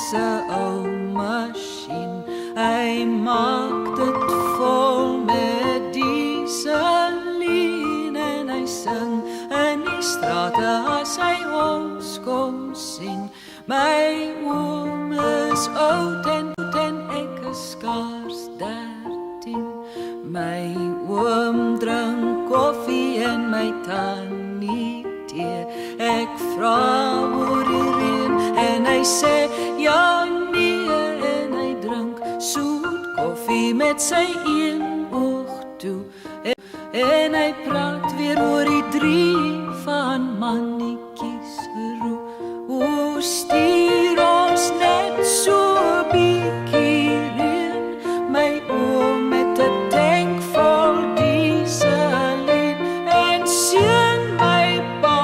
is 'n ou masjien. Hy maak dit vol met dieselien en hy sing in die strate as hy ons kom sien. My oom is oud en ek is skaars 13. My oom drink koffie en my tannie tee. Ek vra oor die reën en hy sê ja nee en hy drink soet koffie met sy een oog toe. En hy praat weer oor die 3 van mannetjies roe. O stuur ons net so 'n bietjie reën, my oom met 'n tank vol dieselien. En seën my pa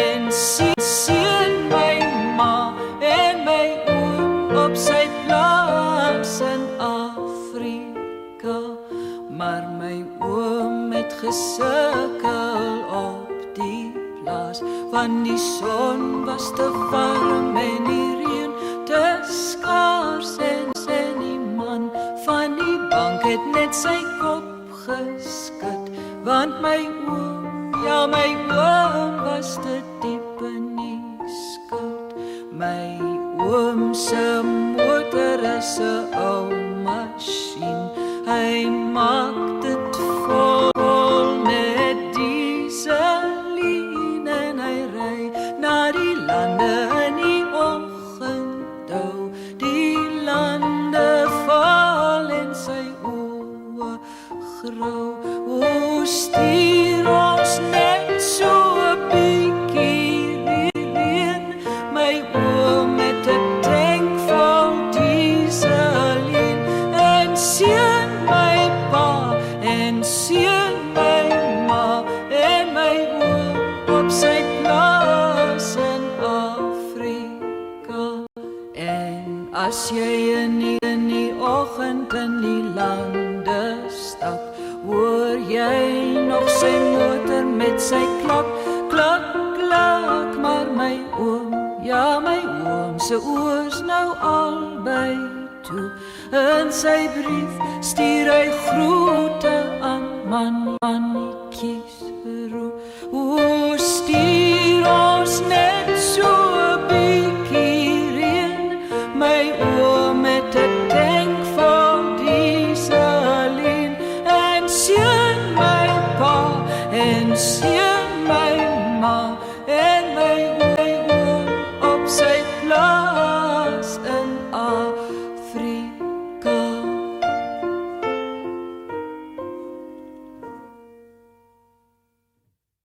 en seën my ma en my oom op sy plaas in Afrika. Maar my oom het gesukkel op die plaas, want die son was te warm en die reën te skaars en die man van die bank het net sy kop geskud, want my oom, ja my oom was te diep in die skuld. My oom se motor is 'n ou masjien, hy maak dit vol met dieselien en hy ry na die lande in die oggenddou. Die lande val en sy oë grou. O stuur ons net so 'n bietjie reën, my oom met 'n tank vol dieselien. En seën my pa en seën my ma en my oom op sy plaas in Afrika. En as jy in die oggend in die lande stap, hoor jy nog sy motor met sy klok, klok, klok. Maar my oom, ja my oom se oors nou albei toe. In sy brief stuur hy groete aan man